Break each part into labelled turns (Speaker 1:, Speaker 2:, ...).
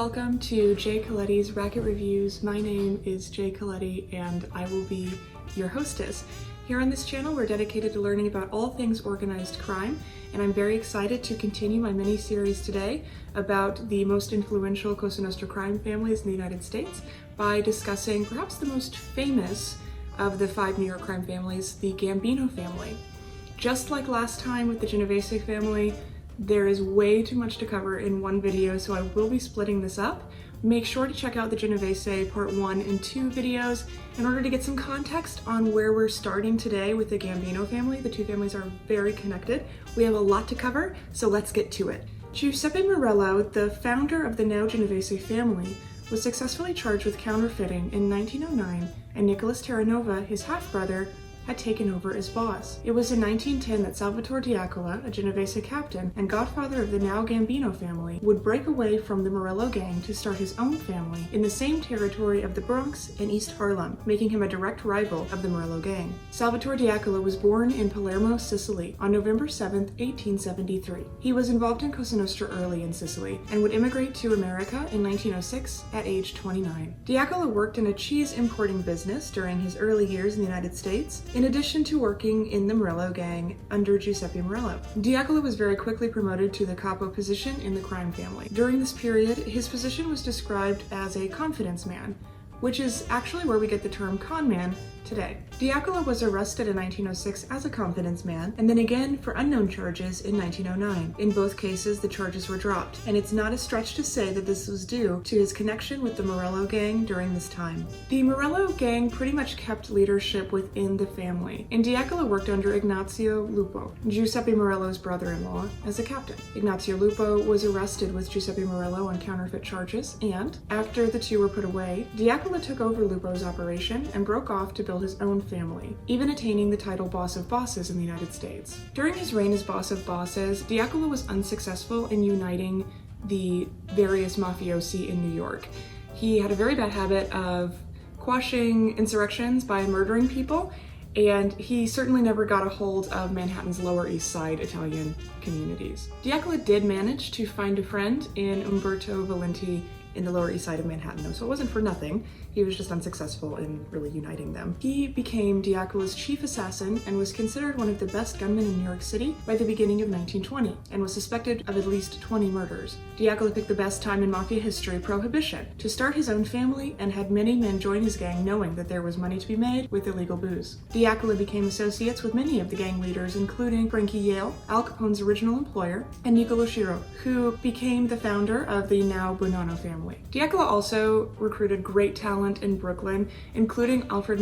Speaker 1: welcome to Jay Coletti's Racket Reviews. My name is Jay Coletti and I will be your hostess. Here on this channel we're dedicated to learning about all things organized crime, and I'm very excited to continue my mini-series today about the most influential Cosa Nostra crime families in the United States by discussing perhaps the most famous of the 5 New York crime families, the Gambino family. Just like last time with the Genovese family, there is way too much to cover in one video, so I will be splitting this up. Make sure to check out the Genovese Part 1 and 2 videos in order to get some context on where we're starting today with the Gambino family. The two families are very connected. We have a lot to cover, so let's get to it. Giuseppe Morello, the founder of the now Genovese family, was successfully charged with counterfeiting in 1909, and Nicholas Terranova, his half-brother, had taken over as boss. It was in 1910 that Salvatore Diacola, a Genovese captain and godfather of the now Gambino family, would break away from the Morello gang to start his own family in the same territory of the Bronx and East Harlem, making him a direct rival of the Morello gang. Salvatore Diacola was born in Palermo, Sicily on November 7, 1873. He was involved in Cosa Nostra early in Sicily and would immigrate to America in 1906 at age 29. Diacola worked in a cheese importing business during his early years in the United States, in addition to working in the Morello gang under Giuseppe Morello. Diacola was very quickly promoted to the capo position in the crime family. During this period, his position was described as a confidence man, which is actually where we get the term con man today. Diacola was arrested in 1906 as a confidence man, and then again for unknown charges in 1909. In both cases, the charges were dropped, and it's not a stretch to say that this was due to his connection with the Morello gang during this time. The Morello gang pretty much kept leadership within the family, and Diacola worked under IGNAZIO Lupo, Giuseppe Morello's brother-in-law, as a captain. IGNAZIO Lupo was arrested with Giuseppe Morello on counterfeit charges, and after the two were put away, Diacola took over Lupo's operation and broke off to build his own family, even attaining the title Boss of Bosses in the United States. During his reign as Boss of Bosses, Diacola was unsuccessful in uniting the various mafiosi in New York. He had a very bad habit of quashing insurrections by murdering people, and he certainly never got a hold of Manhattan's Lower East Side Italian communities. Diacola did manage to find a friend in Umberto Valenti in the Lower East Side of Manhattan, though, so it wasn't for nothing. He was just unsuccessful in really uniting them. He became Diacola's chief assassin and was considered one of the best gunmen in New York City by the beginning of 1920, and was suspected of at least 20 murders. Diacola picked the best time in Mafia history, Prohibition, to start his own family, and had many men join his gang knowing that there was money to be made with illegal booze. Diacola became associates with many of the gang leaders, including Frankie Yale, Al Capone's original employer, and Niccolo Schiro, who became the founder of the now Bonanno family. Diacola also recruited great talent in Brooklyn, including Alfred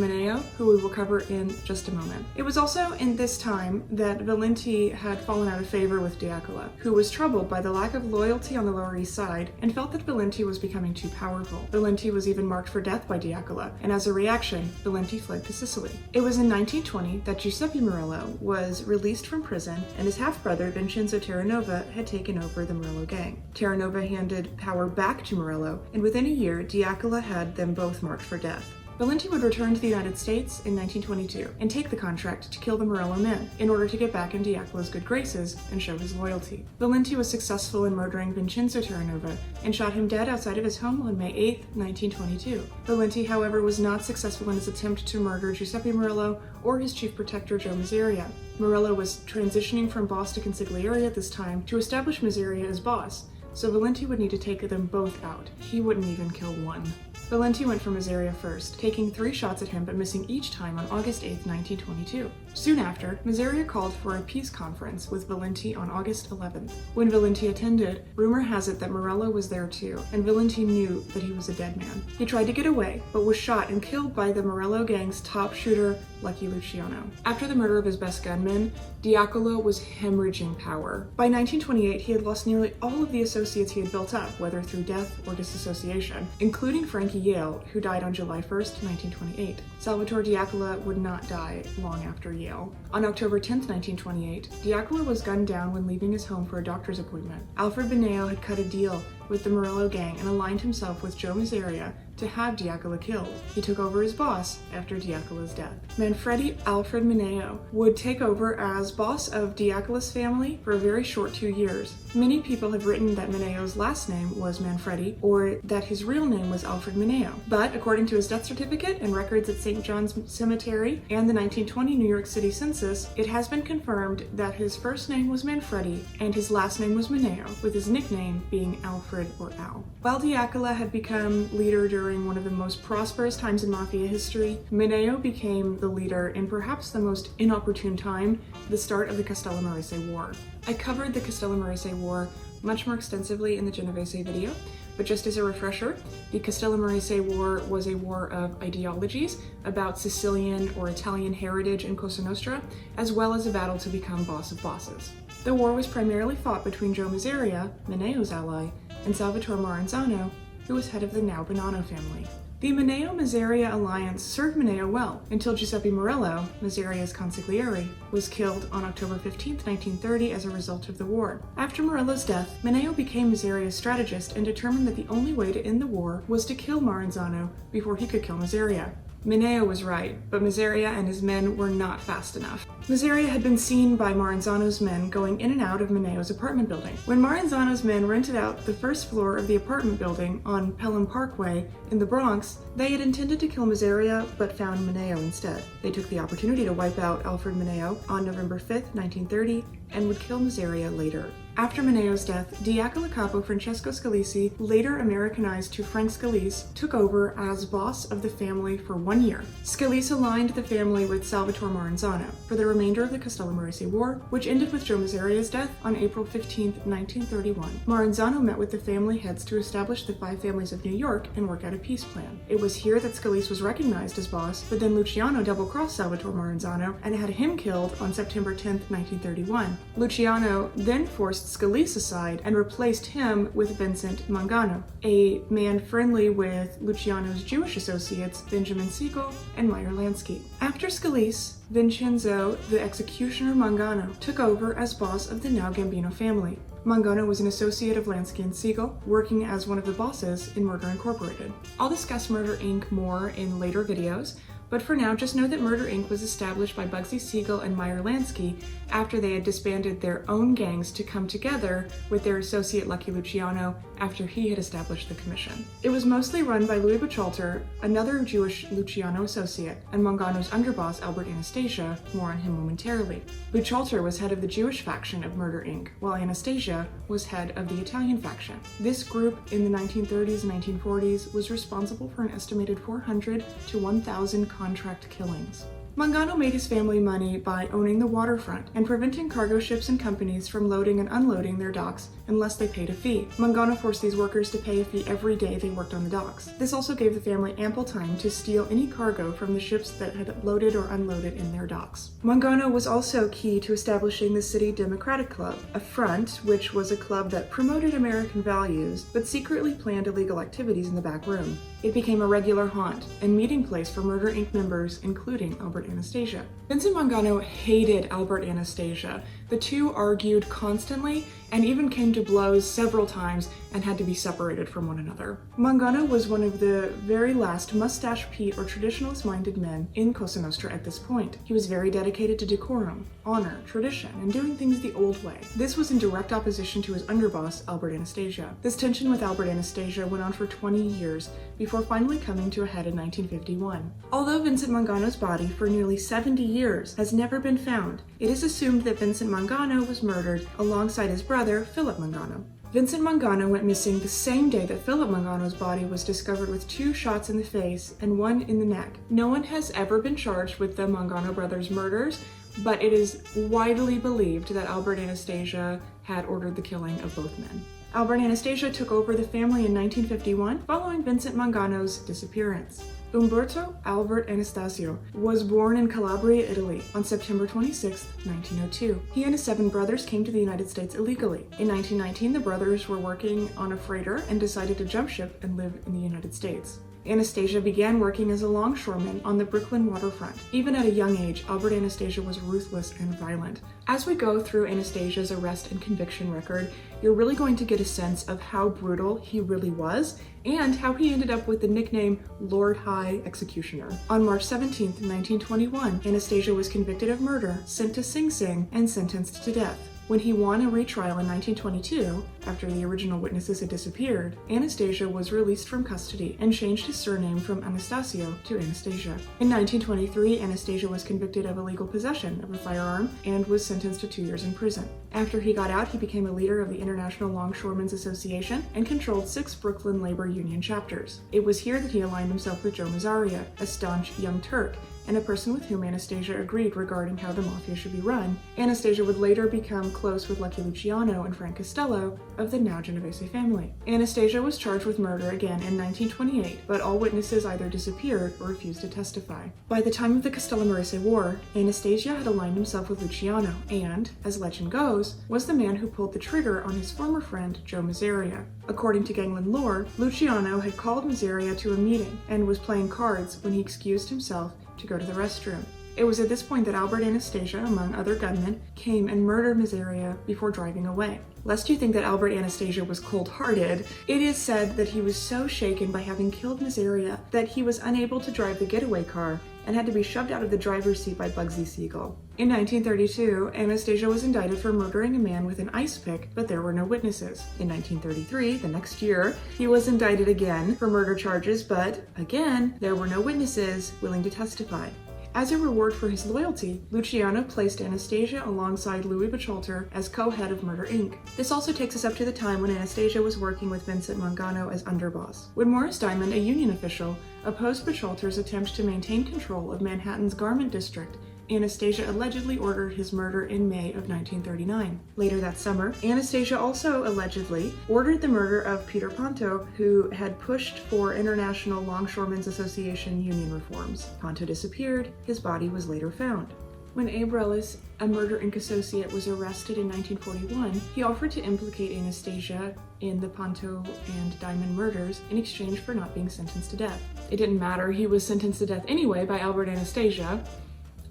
Speaker 1: who we will cover in just a moment. It was also in this time that Valenti had fallen out of favor with Diacola, who was troubled by the lack of loyalty on the Lower East Side and felt that Valenti was becoming too powerful. Valenti was even marked for death by Diacola, and as a reaction, Valenti fled to Sicily. It was in 1920 that Giuseppe Morello was released from prison, and his half-brother Vincenzo Terranova had taken over the Morello gang. Terranova handed power back to Morello, and within a year, Diacola had them both marked for death. Valenti would return to the United States in 1922 and take the contract to kill the Morello men in order to get back in Diacola's good graces and show his loyalty. Valenti was successful in murdering Vincenzo Terranova and shot him dead outside of his home on May 8, 1922. Valenti, however, was not successful in his attempt to murder Giuseppe Morello or his chief protector, Joe Miseria. Morello was transitioning from boss to consigliere at this time to establish Miseria as boss, so Valenti would need to take them both out. He wouldn't even kill one. Valenti went for Miseria first, taking 3 shots at him but missing each time on August 8, 1922. Soon after, Miseria called for a peace conference with Valenti on August 11th. When Valenti attended, rumor has it that Morello was there too, and Valenti knew that he was a dead man. He tried to get away, but was shot and killed by the Morello gang's top shooter, Lucky Luciano. After the murder of his best gunman, Diacola was hemorrhaging power. By 1928, he had lost nearly all of the associates he had built up, whether through death or disassociation, including Frankie Yale, who died on July 1st, 1928. Salvatore Diacola would not die long after Yale. On October 10th, 1928, Diacola was gunned down when leaving his home for a doctor's appointment. Alfred had cut a deal with the Morello gang and aligned himself with Joe Mazzaria to have Diacola killed. He took over as boss after Diacola's death. Manfredi Alfred Mineo would take over as boss of Diacola's family for a very short 2 years. Many people have written that Mineo's last name was Manfredi, or that his real name was Alfred Mineo. But according to his death certificate and records at St. John's Cemetery and the 1920 New York City census, it has been confirmed that his first name was Manfredi and his last name was Mineo, with his nickname being Alfred or Al. While Diacola had become leader during one of the most prosperous times in Mafia history, Mineo became the leader in perhaps the most inopportune time, the start of the Castellamarese War. I covered the Castellamarese War much more extensively in the Genovese video, but just as a refresher, the Castellamarese War was a war of ideologies about Sicilian or Italian heritage in Cosa Nostra, as well as a battle to become boss of bosses. The war was primarily fought between Joe Mazzaria, Mineo's ally, and Salvatore Maranzano, who was head of the now Bonanno family. The Mineo-Mazzaria alliance served Mineo well until Giuseppe Morello, Mazzaria's consigliere, was killed on October 15, 1930 as a result of the war. After Morello's death, Mineo became Mazzaria's strategist and determined that the only way to end the war was to kill Maranzano before he could kill Mazzaria. Mineo was right, but Mazzaria and his men were not fast enough. Mazzaria had been seen by Maranzano's men going in and out of Mineo's apartment building. When Maranzano's men rented out the first floor of the apartment building on Pelham Parkway in the Bronx, they had intended to kill Mazzaria but found Mineo instead. They took the opportunity to wipe out Alfred Mineo on November 5, 1930, and would kill Mazzaria later. After Mineo's death, Diacola Capo Francesco Scalice, later Americanized to Frank Scalice, took over as boss of the family for 1 year. Scalice aligned the family with Salvatore Maranzano for the remainder of the Castellamarese War, which ended with Joe Mazzaria's death on April 15, 1931. Maranzano met with the family heads to establish the 5 families of New York and work out a peace plan. It was here that Scalice was recognized as boss, but then Luciano double-crossed Salvatore Maranzano and had him killed on September 10, 1931. Luciano then forced Scalice aside and replaced him with Vincent Mangano, a man friendly with Luciano's Jewish associates Benjamin Siegel and Meyer Lansky. After Scalice, Vincenzo, the executioner Mangano, took over as boss of the now Gambino family. Mangano was an associate of Lansky and Siegel, working as one of the bosses in Murder Incorporated. I'll discuss Murder Inc. more in later videos, but for now, just know that Murder Inc. was established by Bugsy Siegel and Meyer Lansky after they had disbanded their own gangs to come together with their associate Lucky Luciano after he had established the commission. It was mostly run by Louis Buchalter, another Jewish Luciano associate, and Mangano's underboss Albert Anastasia, more on him momentarily. Buchalter was head of the Jewish faction of Murder Inc., while Anastasia was head of the Italian faction. This group in the 1930s and 1940s was responsible for an estimated 400 to 1,000 contract killings. Mangano made his family money by owning the waterfront and preventing cargo ships and companies from loading and unloading their docks unless they paid a fee. Mangano forced these workers to pay a fee every day they worked on the docks. This also gave the family ample time to steal any cargo from the ships that had loaded or unloaded in their docks. Mangano was also key to establishing the City Democratic Club, a front which was a club that promoted American values but secretly planned illegal activities in the back room. It became a regular haunt and meeting place for Murder Inc. members, including Albert Anastasia. Vincent Mangano hated Albert Anastasia. The two argued constantly and even came to blows several times and had to be separated from one another. Mangano was one of the very last mustache Pete or traditionalist-minded men in Cosa Nostra at this point. He was very dedicated to decorum, honor, tradition, and doing things the old way. This was in direct opposition to his underboss, Albert Anastasia. This tension with Albert Anastasia went on for 20 years before finally coming to a head in 1951. Although Vincent Mangano's body for nearly 70 years has never been found, it is assumed that Vincent Mangano was murdered alongside his brother, Philip Mangano. Vincent Mangano went missing the same day that Philip Mangano's body was discovered with 2 shots in the face and 1 in the neck. No one has ever been charged with the Mangano brothers' murders, but it is widely believed that Albert Anastasia had ordered the killing of both men. Albert Anastasia took over the family in 1951 following Vincent Mangano's disappearance. Umberto Albert Anastasio was born in Calabria, Italy on September 26, 1902. He and his 7 brothers came to the United States illegally. In 1919, the brothers were working on a freighter and decided to jump ship and live in the United States. Anastasia began working as a longshoreman on the Brooklyn waterfront. Even at a young age, Albert Anastasia was ruthless and violent. As we go through Anastasia's arrest and conviction record, you're really going to get a sense of how brutal he really was and how he ended up with the nickname Lord High Executioner. On March 17, 1921, Anastasia was convicted of murder, sent to Sing Sing, and sentenced to death. When he won a retrial in 1922, after the original witnesses had disappeared, Anastasia was released from custody and changed his surname from Anastasio to Anastasia. In 1923, Anastasia was convicted of illegal possession of a firearm and was sentenced to 2 years in prison. After he got out, he became a leader of the International Longshoremen's Association and controlled 6 Brooklyn labor union chapters. It was here that he aligned himself with Joe Mazzaria, a staunch young Turk, and a person with whom Anastasia agreed regarding how the Mafia should be run. Anastasia would later become close with Lucky Luciano and Frank Costello of the now Genovese family. Anastasia was charged with murder again in 1928, but all witnesses either disappeared or refused to testify. By the time of the Castellammarese War, Anastasia had aligned himself with Luciano and, as legend goes, was the man who pulled the trigger on his former friend Joe Mazzaria. According to gangland lore, Luciano had called Mazzaria to a meeting and was playing cards when he excused himself to go to the restroom. It was at this point that Albert Anastasia, among other gunmen, came and murdered Mazzaria before driving away. Lest you think that Albert Anastasia was cold-hearted, it is said that he was so shaken by having killed Mazzaria that he was unable to drive the getaway car and had to be shoved out of the driver's seat by Bugsy Siegel. In 1932, Anastasia was indicted for murdering a man with an ice pick, but there were no witnesses. In 1933, the next year, he was indicted again for murder charges, but again, there were no witnesses willing to testify. As a reward for his loyalty, Luciano placed Anastasia alongside Louis Bachelter as co-head of Murder Inc. This also takes us up to the time when Anastasia was working with Vincent Mangano as underboss. When Morris Diamond, a union official, opposed Bachelter's attempt to maintain control of Manhattan's garment district, Anastasia allegedly ordered his murder in May of 1939. Later that summer, Anastasia also allegedly ordered the murder of Peter Ponto, who had pushed for International Longshoremen's Association union reforms. Ponto disappeared. His body was later found. When Abe Relis, a Murder Inc. associate, was arrested in 1941, he offered to implicate Anastasia in the Ponto and Diamond murders in exchange for not being sentenced to death. It didn't matter, he was sentenced to death anyway by Albert Anastasia,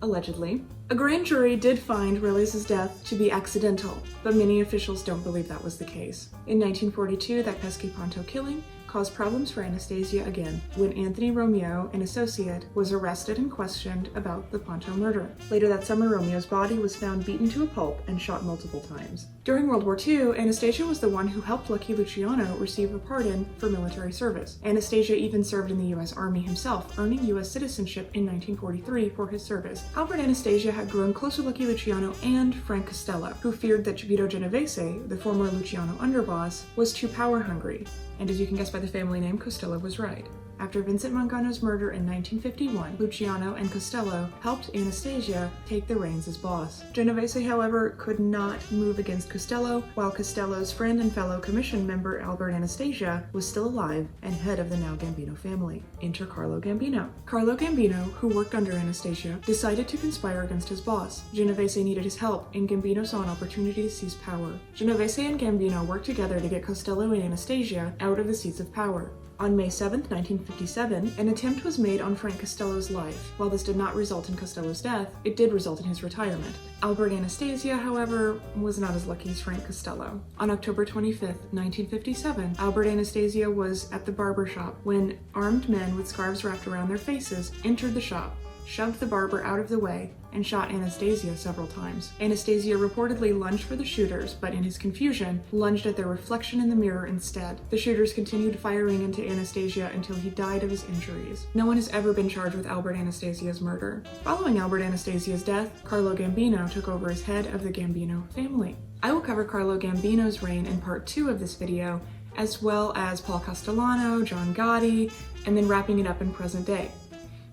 Speaker 1: allegedly. A grand jury did find Relis' death to be accidental, but many officials don't believe that was the case. In 1942, that pesky Ponto killing caused problems for Anastasia again, when Anthony Romeo, an associate, was arrested and questioned about the Ponto murder. Later that summer, Romeo's body was found beaten to a pulp and shot multiple times. During World War II, Anastasia was the one who helped Lucky Luciano receive a pardon for military service. Anastasia even served in the U.S. Army himself, earning U.S. citizenship in 1943 for his service. Albert Anastasia had grown close to Lucky Luciano and Frank Costello, who feared that Vito Genovese, the former Luciano underboss, was too power-hungry. And as you can guess by the family name, Costello was right. After Vincent Mangano's murder in 1951, Luciano and Costello helped Anastasia take the reins as boss. Genovese, however, could not move against Costello, while Costello's friend and fellow commission member Albert Anastasia was still alive and head of the now Gambino family. Enter Carlo Gambino. Carlo Gambino, who worked under Anastasia, decided to conspire against his boss. Genovese needed his help, and Gambino saw an opportunity to seize power. Genovese and Gambino worked together to get Costello and Anastasia out of the seats of power. On May 7, 1957, an attempt was made on Frank Costello's life. While this did not result in Costello's death, it did result in his retirement. Albert Anastasia, however, was not as lucky as Frank Costello. On October 25, 1957, Albert Anastasia was at the barber shop when armed men with scarves wrapped around their faces entered the shop, shoved the barber out of the way, and shot Anastasia several times. Anastasia reportedly lunged for the shooters, but in his confusion, lunged at their reflection in the mirror instead. The shooters continued firing into Anastasia until he died of his injuries. No one has ever been charged with Albert Anastasia's murder. Following Albert Anastasia's death, Carlo Gambino took over as head of the Gambino family. I will cover Carlo Gambino's reign in part 2 of this video, as well as Paul Castellano, John Gotti, and then wrapping it up in present day.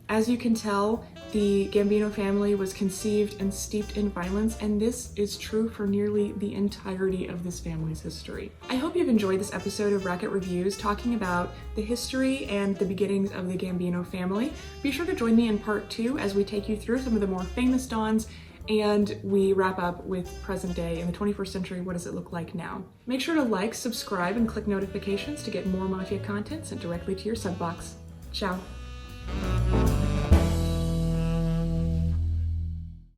Speaker 1: As you can tell, the Gambino family was conceived and steeped in violence, and this is true for nearly the entirety of this family's history. I hope you've enjoyed this episode of Racket Reviews talking about the history and the beginnings of the Gambino family. Be sure to join me in part 2 as we take you through some of the more famous dons and we wrap up with present day in the 21st century. What does it look like now? Make sure to like, subscribe, and click notifications to get more Mafia content sent directly to your sub box. Ciao.